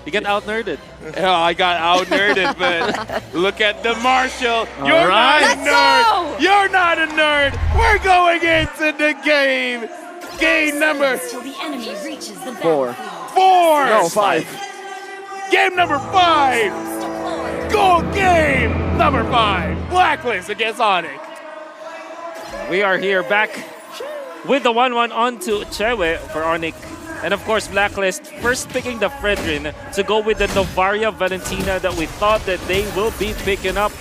You get out-nerded. Oh, I got out-nerded, but look at the Marshall. You're right. not a nerd. You're not a nerd. We're going into the game. Game number Till the enemy reaches the 4. 4. No, 5. Game number 5. Goal game number 5. Blacklist against Onic. We are here back with the 1-1 onto Chewe for Onic. And of course, Blacklist first picking the Fredrin to go with the Novaria Valentina that we thought that they will be picking up.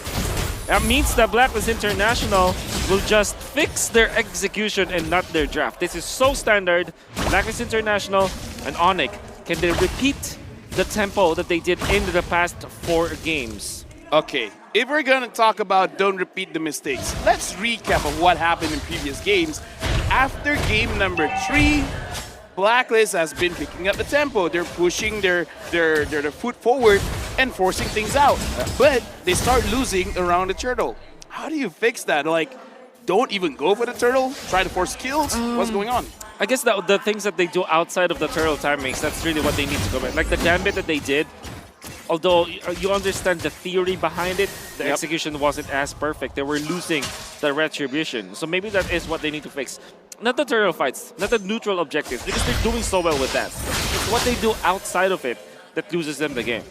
That means that Blacklist International will just fix their execution and not their draft. This is so standard. Blacklist International and Onic, can they repeat the tempo that they did in the past 4 games? Okay, if we're gonna talk about don't repeat the mistakes, let's recap of what happened in previous games. After game number 3, Blacklist has been picking up the tempo. They're pushing their foot forward and forcing things out. But they start losing around the turtle. How do you fix that? Like, don't even go for the turtle? Try to force kills? What's going on? I guess the things that they do outside of the turtle timings, that's really what they need to go back. Like the gambit that they did, although you understand the theory behind it, the execution wasn't as perfect. They were losing the retribution. So maybe that is what they need to fix. Not the turtle fights, not the neutral objectives, because they're doing so well with that. It's what they do outside of it that loses them the game.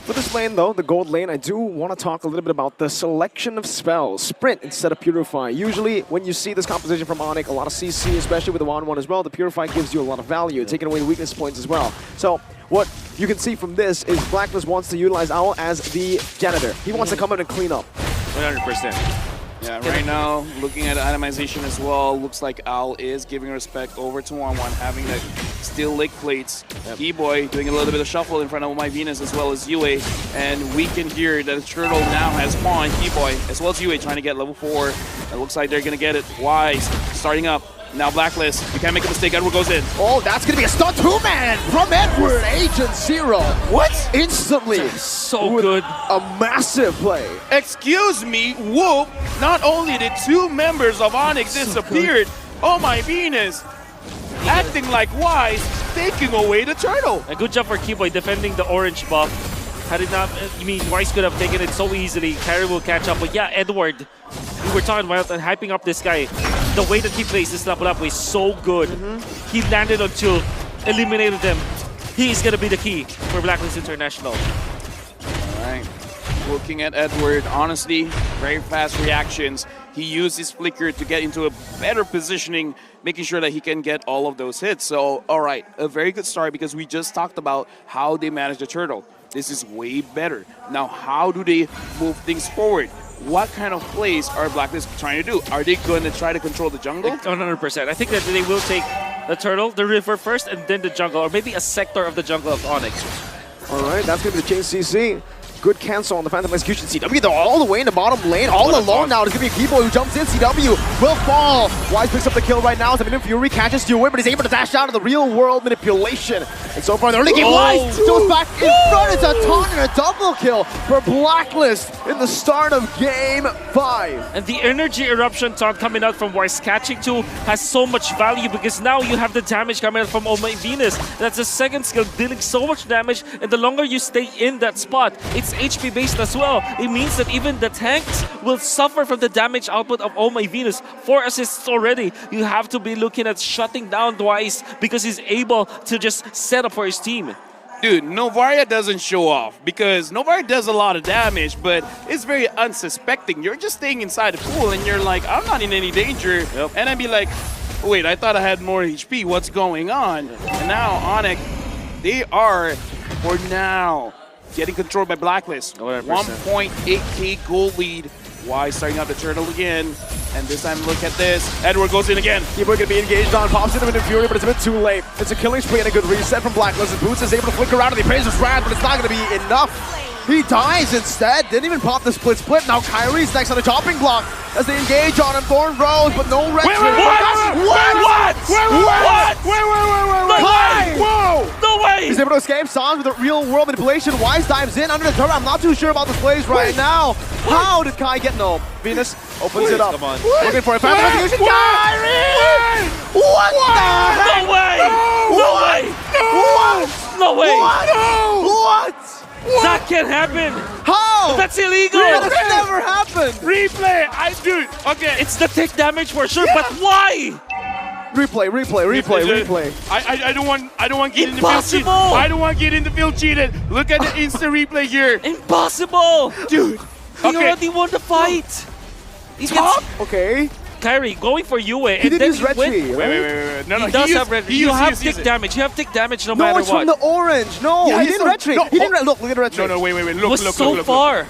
For this lane, though, the gold lane, I do want to talk a little bit about the selection of spells. Sprint instead of Purify. Usually, when you see this composition from Onic, a lot of CC, especially with the 1-1 as well, the Purify gives you a lot of value, taking away weakness points as well. So, what you can see from this is Blacklist wants to utilize Owl as the janitor. He wants to come in and clean up. 100%. Yeah, right now, looking at itemization as well, looks like Owl is giving respect over to 1-1, having that steel leg plates. E-Boy doing a little bit of shuffle in front of My Venus as well as Yue. And we can hear that the turtle now has spawned E-Boy as well as Yue trying to get level 4. It looks like they're going to get it. Wise starting up. Now Blacklist, you can't make a mistake, Edward goes in. Oh, that's going to be a stun 2-man from Edward, Agent Zero. What? Instantly. So good. A massive play. Excuse me, whoop. Not only did 2 members of Onyx disappeared, oh my Venus, acting like Wise, taking away the turtle. A good job for Keyboy defending the orange buff. Had it not, Wise could have taken it so easily. Carry will catch up. But yeah, Edward, we were talking about and hyping up this guy. The way that he plays this level up is so good. He landed on 2, eliminated them. He is going to be the key for Blacklist International. All right. Looking at Edward, honestly, very fast reactions. He used his flicker to get into a better positioning, making sure that he can get all of those hits. So, all right, a very good start because we just talked about how they manage the turtle. This is way better. Now, how do they move things forward? What kind of plays are Blacklist trying to do? Are they going to try to control the jungle? 100%. I think that they will take the turtle, the river first, and then the jungle, or maybe a sector of the jungle of Onyx. All right, that's going to be the change CC. Good cancel on the Phantom Execution. CW, they're all the way in the bottom lane, all alone now. There's going to be a Keyboy who jumps in. CW will fall. Wise picks up the kill right now. Dominion Fury catches to win, but he's able to dash out of the real world manipulation. And so far in the early game, Wise goes back in front. It's a taunt and a double kill for Blacklist in the start of game 5. And the energy eruption taunt coming out from Wise catching 2 has so much value because now you have the damage coming out from Oh My Venus. That's the second skill dealing so much damage, and the longer you stay in that spot, it's HP based as well. It means that even the tanks will suffer from the damage output of Oh My Venus. 4 assists already. You have to be looking at shutting down Wise because he's able to just set up for his team. Dude, Novaria doesn't show off because Novaria does a lot of damage, but it's very unsuspecting. You're just staying inside the pool and you're like, I'm not in any danger. And I'd be like, wait, I thought I had more HP. What's going on? And now Onic, they are, for now, getting controlled by Blacklist. 1.8k gold lead. Wise starting out the turtle again. And this time, look at this. Edward goes in again. Keyboy going to be engaged on, pops into an Fury, but it's a bit too late. It's a killing spree and a good reset from Blacklist. And Boots is able to flicker out of the Appraiser's Wrath, but it's not going to be enough. He dies instead. Didn't even pop the split. Now Kyrie's next on the chopping block as they engage on him. Thorn Rose, but no red. Wait, what? No way! Whoa! No way! He's able to escape. Sans with a real world manipulation. Wise dives in under the turret. I'm not too sure about this plays right now. How did Kai get no? Venus opens it up. Come on. Looking for a Phantom Execution. Kyrie! What the heck? No way! No way! What? no way! What? That can't happen! How? That's illegal! That has never happened! Replay! Dude, okay. It's the tick damage for sure, but why? Replay. I don't want get in the field cheated. Impossible! I don't want get in the field cheated. Look at the instant replay here. Impossible! Dude. He Okay. already won the fight! He Top? Okay. Kyrie going for Yue, He and did then his he red went. tree, right? Wait. No, He does have red. You have use tick damage. You have tick damage no No, matter it's what. from the orange. No, Yeah, he it's didn't from- red tree. no, He didn't red. Look at the red tree. No, wait. It Look, was look, so look. far.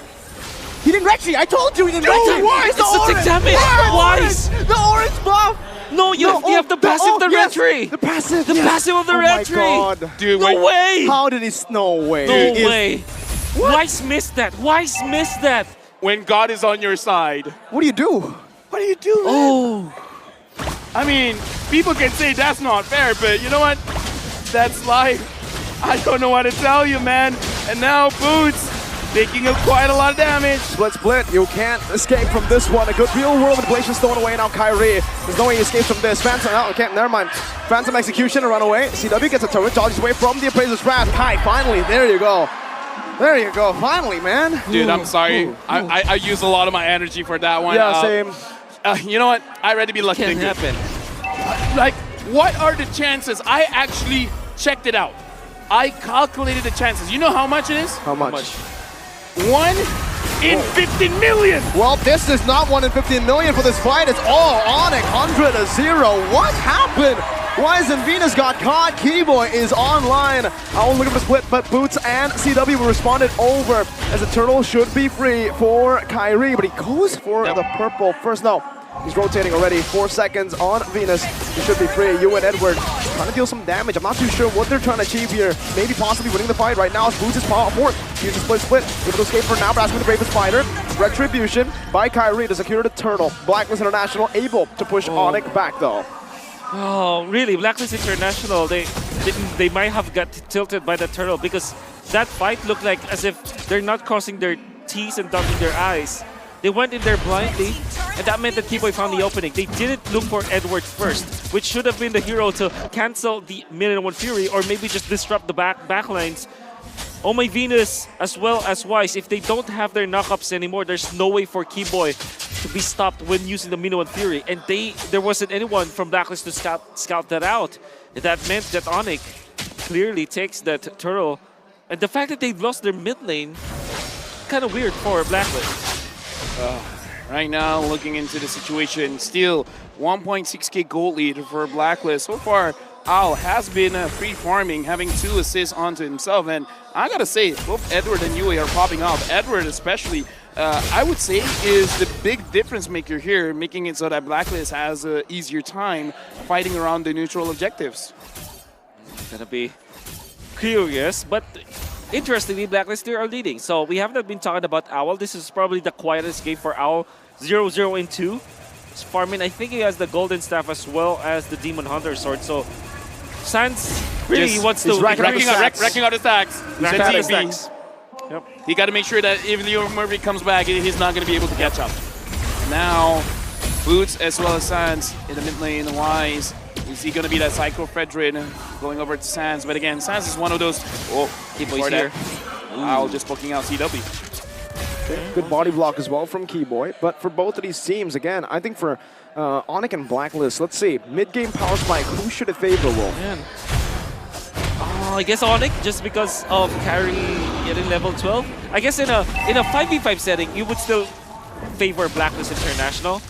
He didn't red tree. I told you he didn't red tree. what? It's It's the tick orange. damage. Yeah, Twice. The orange buff. No, you have the passive, the red yes, tree. The passive. The passive of the oh red my tree. God. Dude, No wait. way. How did he? No way. No Dude, way. Weiss missed that. Weiss missed that. When God is on your side, What do you do? what do you do, man? Oh. I mean, people can say that's not fair, but you know what? That's life. I don't know what to tell you, man. And now Boots taking quite a lot of damage. Split. You can't escape from this one. A good real world manipulation stolen away now. Kyrie. There's no way he escapes from this. Phantom. Oh, okay, never mind. Phantom execution and run away. CW gets a turret. Dodges away from the appraiser's wrath. Kai, finally. There you go. There you go. Finally, man. Dude, I'm sorry. Ooh. I use a lot of my energy for that one. Yeah, same. You know what? I'd rather be lucky Can't than good. happen. Like, what are the chances? I actually checked it out. I calculated the chances. You know how much it is? How much? 1 in 15 million. Well, this is not 1 in 15 million for this fight. It's all Onic, 100-0. What happened? Wise and Venus got caught. Keyboy is online. I was looking for split, but Boots and CW responded over as the turtle should be free for Kyrie, but he goes for the purple first. No, he's rotating already. 4 seconds on Venus. He should be free. You and Edward trying to deal some damage. I'm not too sure what they're trying to achieve here. Maybe possibly winning the fight right now. Boots is fourth. He's a split. Able to escape for now, but asking the bravest fighter. Retribution by Kyrie to secure the turtle. Blacklist International able to push Onic back though. Oh, really? Blacklist International, they might have got tilted by the turtle because that fight looked like as if they're not crossing their T's and dotting their I's. They went in there blindly, and that meant that Keyboy found the opening. They didn't look for Edward first, which should have been the hero to cancel the Million Fury or maybe just disrupt the backlines. Oh my Venus, as well as Weiss, if they don't have their knockups anymore, there's no way for Keyboy to be stopped when using the Minuan Fury. And there wasn't anyone from Blacklist to scout that out. And that meant that Onic clearly takes that turtle. And the fact that they've lost their mid lane, kind of weird for Blacklist. Right now, looking into the situation, still 1.6k gold lead for Blacklist. So far, Al has been free farming, having 2 assists onto himself. And I gotta say, both Edward and Yue are popping off. Edward especially, I would say, is the big difference maker here, making it so that Blacklist has an easier time fighting around the neutral objectives. Gonna be curious, but interestingly, Blacklist still are leading. So we have not been talking about Owl. This is probably the quietest game for Owl. 0-0-2. He's farming. I think he has the Golden Staff as well as the Demon Hunter sword. So Sans really Just- wants to racking out the stacks. Racking out the ZTB. stacks. Yep. He got to make sure that if Leo Murphy comes back, he's not going to be able to catch up. Now, Boots as well as Sans in the mid lane. Wise. Is he going to be that Psycho Fredrin going over to Sans? But again, Sans is one of those. Oh, Keyboy's for here. Owl just poking out CW. Good body block as well from Keyboy. But for both of these teams, again, I think for Onic and Blacklist, let's see. Mid-game power spike, who should it favor, Wolf? Man. I guess Onic, just because of Carry getting level 12. I guess in a 5v5 setting, you would still favor Blacklist International.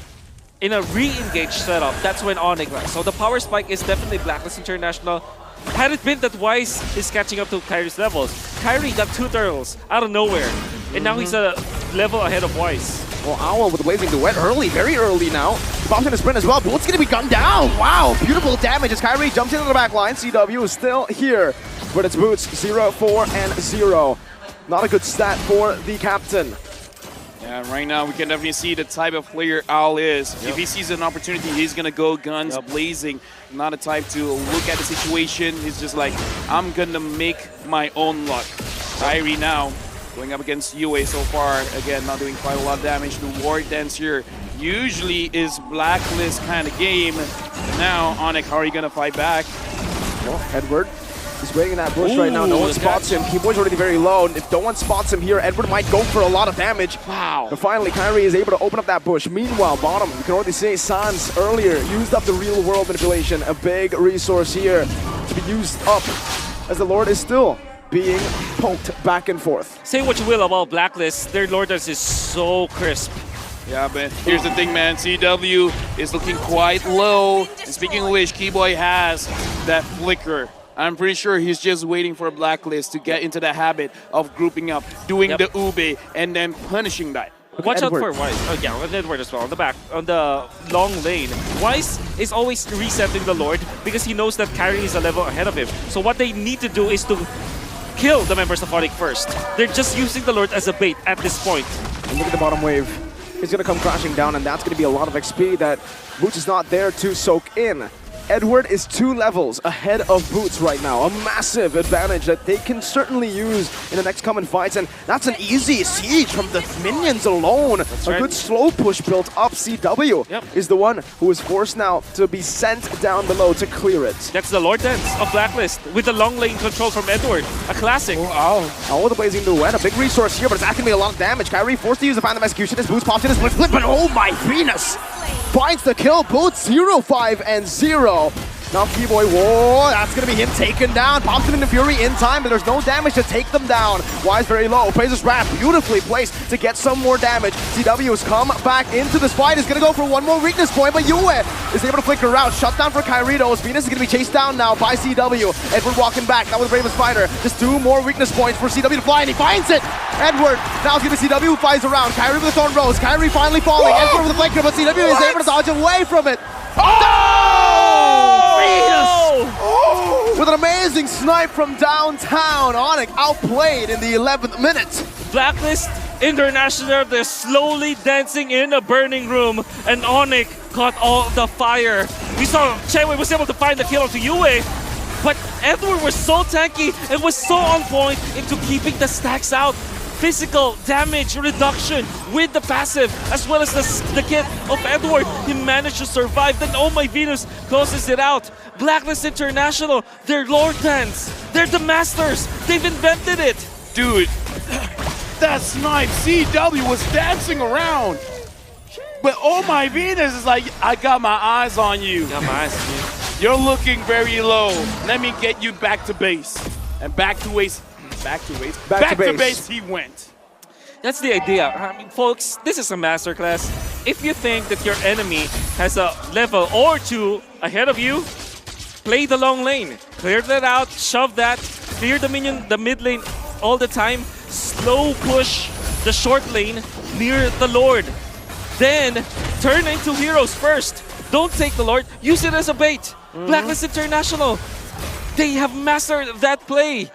In a re-engage setup, that's when Onic runs. So the power spike is definitely Blacklist International. Had it been that Weiss is catching up to Kyrie's levels, Kyrie got 2 turtles out of nowhere. And now he's a level ahead of Weiss. Well, Owl with the Blazing Duet early, very early now. Bombs in the sprint as well. Bullet's going to be gunned down. Wow, beautiful damage as Kyrie jumps into the back line. CW is still here, but it's Boots 0-4-0. Not a good stat for the captain. Yeah, right now we can definitely see the type of player Owl is. If he sees an opportunity, he's going to go guns blazing. Not a type to look at the situation. He's just like, I'm going to make my own luck. Kyrie now going up against Yue so far. Again, not doing quite a lot of damage. The ward dance here usually is Blacklist kind of game. But now, Onic, how are you going to fight back? Well, Edward He's waiting in that bush right now. No one spots him. Keyboy's already very low. And if no one spots him here, Edward might go for a lot of damage. Wow. But finally, Kyrie is able to open up that bush. Meanwhile, bottom, you can already see Sans earlier used up the real world manipulation. A big resource here to be used up as the Lord is still being poked back and forth. Say what you will about Blacklist, their Lord Dance is so crisp. Yeah, but here's the thing, man. CW is looking quite low. And speaking of which, Keyboy has that flicker. I'm pretty sure he's just waiting for a Blacklist to get into the habit of grouping up, doing the ube, and then punishing that. Watch out for Wise. Oh yeah, with Edward as well. On the back, on the long lane. Wise is always resetting the Lord because he knows that Kyrie is a level ahead of him. So what they need to do is to kill the members of Onic first. They're just using the Lord as a bait at this point. And look at the bottom wave. It's going to come crashing down, and that's going to be a lot of XP that Boots is not there to soak in. Edward is 2 levels ahead of Boots right now. A massive advantage that they can certainly use in the next coming fights. And that's an easy siege from the minions alone. A good slow push built up. CW is the one who is forced now to be sent down below to clear it. That's the Lord Dance of Blacklist with the long lane control from Edward. A classic. Oh, the Blazing Duet. A big resource here, but it's actually going to be a lot of damage. Kyrie forced to use the Phantom Execution as Boots pops in his flip, but oh my Venus! Finds the kill, Boots 0-5 and 0. Now Keyboy, whoa, that's gonna be him taken down. Pops him into Fury in time, but there's no damage to take them down. Wise very low, plays his wrap, beautifully placed to get some more damage. CW has come back into this fight, is gonna go for one more weakness point, but Yue is able to flicker out. Shut down for Kyritos. Venus is gonna be chased down now by CW. Edward walking back, now with Bravest Fighter. Just 2 more weakness points for CW to fly, and he finds it! Edward, now it's gonna be CW who flies around. Kyrie with the Thorn Rose, Kyrie finally falling. Whoa! Edward with the flicker, but CW is able to dodge away from it. With an amazing snipe from downtown, Onic outplayed in the 11th minute. Blacklist International, they're slowly dancing in a burning room, and Onic caught all the fire. We saw Chewe was able to find the kill onto Yue, but Edward was so tanky and was so on point into keeping the stacks out. Physical damage reduction with the passive, as well as the kit of Edward. He managed to survive. Then Oh My Venus closes it out. Blacklist International, they're Lord Dance. They're the masters. They've invented it. Dude, that snipe, CW was dancing around. But Oh My Venus is like, I got my eyes on you. Got my eyes on you. You're looking very low. Let me get you back to base. And back to base. Back to base he went. That's the idea. I mean, folks, this is a masterclass. If you think that your enemy has a level or 2 ahead of you, play the long lane. Clear that out, shove that, clear the mid lane all the time, slow push the short lane near the Lord. Then turn into heroes first. Don't take the Lord, use it as a bait. Blacklist International, they have mastered that play.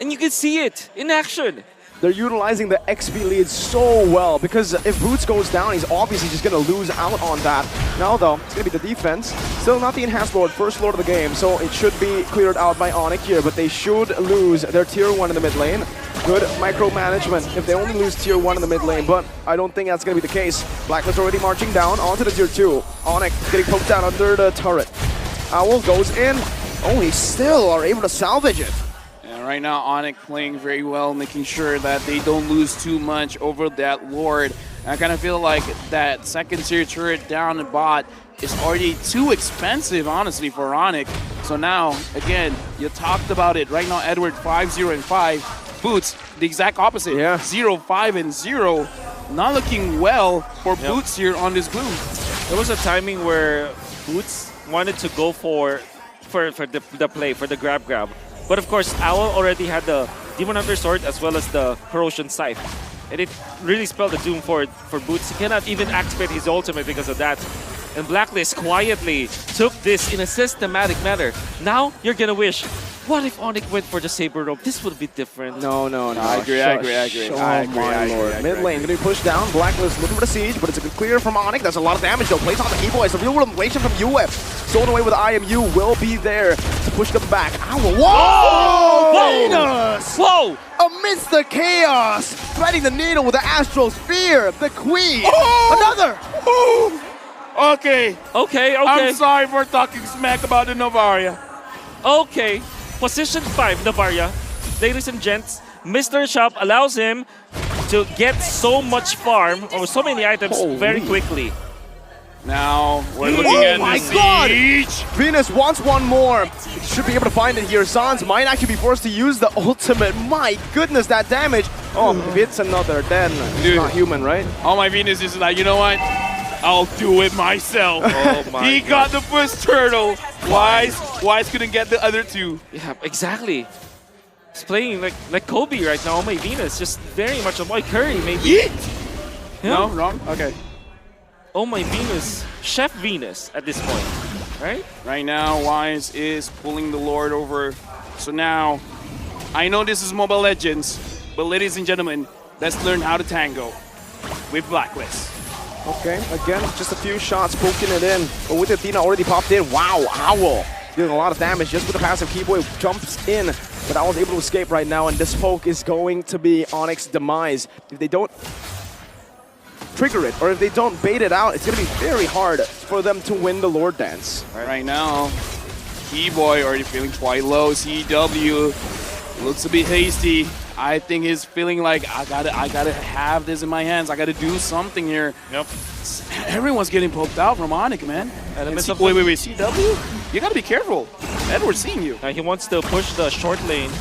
And you can see it in action. They're utilizing the XP lead so well because if Boots goes down, he's obviously just going to lose out on that. Now though, it's going to be the defense. Still not the enhanced Lord, first Lord of the game, so it should be cleared out by Onic here, but they should lose their tier 1 in the mid lane. Good micromanagement if they only lose tier 1 in the mid lane, but I don't think that's going to be the case. Blacklist already marching down onto the tier 2. Onic getting poked down under the turret. Owl goes in. Oh, they still are able to salvage it. Right now, Onic playing very well, making sure that they don't lose too much over that Lord. And I kind of feel like that second tier turret down in bot is already too expensive, honestly, for Onic. So now, again, you talked about it. Right now, Edward 5-0 and 5. Boots, the exact opposite. 0-5 and 0. Not looking well for Boots here on this blue. There was a timing where Boots wanted to go for the play, for the grab. But of course, Owl already had the Demon Hunter Sword as well as the Corrosion Scythe. And it really spelled the doom for Boots. He cannot even activate his ultimate because of that. And Blacklist quietly took this in a systematic manner. Now, you're gonna wish, what if Onic went for the Saber Rope? This would be different. No. I agree. Mid lane gonna be pushed down. Blacklist looking for the siege, but it's a good clear from Onic. That's a lot of damage though. Plays on the Keyboy. It's a real world inflation from UF. Stolen away with the IMU will be there to push them back. Ow! Whoa! Venus! Whoa! Amidst the chaos, threading the needle with the Astral Sphere. The Queen. Another! Okay. Okay. I'm sorry for talking smack about the Novaria. Okay. position 5, Navaria. Ladies and gents, Mr. Shop allows him to get so much farm or so many items very quickly. Now we're looking at my the God! siege. Venus wants one more. Should be able to find it here. Sans might actually be forced to use the ultimate. My goodness, that damage. Oh, if it's another, then it's not human, right? Oh, my Venus is like, you know what? I'll do it myself. Oh my He got the first turtle. Wise couldn't get the other two. Yeah, exactly. He's playing like Kobe right now. Oh my Venus, just very much on my Curry maybe. Yeet! Yeah. No, wrong? Okay. Oh my Venus, Chef Venus at this point, right? Right now, Wise is pulling the Lord over. So now, I know this is Mobile Legends, but ladies and gentlemen, let's learn how to tango with Blacklist. Okay, again, just a few shots poking it in. But with Athena already popped in, wow, Owl doing a lot of damage just with the passive. Keyboy jumps in, but Owl's able to escape right now, and this poke is going to be Onic's demise. If they don't trigger it, or if they don't bait it out, it's going to be very hard for them to win the Lord Dance. Right now, Keyboy already feeling quite low. CW looks a bit hasty. I think he's feeling like I gotta have this in my hands. I gotta do something here. Yep. Everyone's getting poked out from Onic, man. Elements of Wait, CW? You gotta be careful. Edward's seeing you. He wants to push the short lane,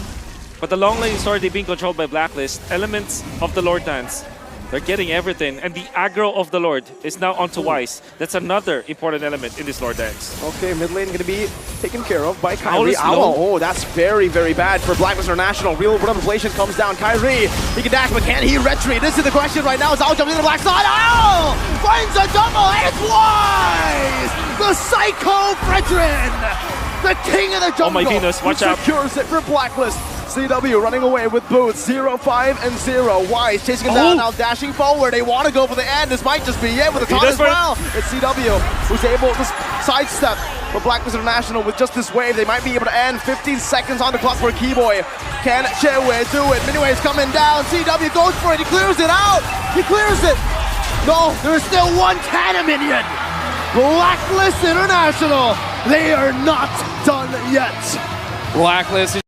but the long lane is already being controlled by Blacklist. Elements of the Lord Dance. They're getting everything, and the aggro of the Lord is now onto Wise. That's another important element in this Lord Dance. Okay, mid lane going to be taken care of by Owl Kyrie. is low. Oh, that's very, very bad for Blacklist International. Real inflation comes down. Kyrie, he can dash, but can he retreat? This is the question right now. As Owl jumps into the black side. Owl finds a double, and it's Wise! The Psycho Brethren! The king of the jungle! Oh my Venus, watch out. Secures it for Blacklist. CW running away with boots, 0, 5, and 0. Wise chasing him down now, dashing forward. They want to go for the end. This might just be it with the taunt as well. It's CW who's able to sidestep for Blacklist International with just this wave. They might be able to end. 15 seconds on the clock for Keyboy. Can Chewe do it? Miniwave's coming down. CW goes for it. He clears it out. He clears it. No, there's still one Cannon minion. Blacklist International. They are not done yet. Blacklist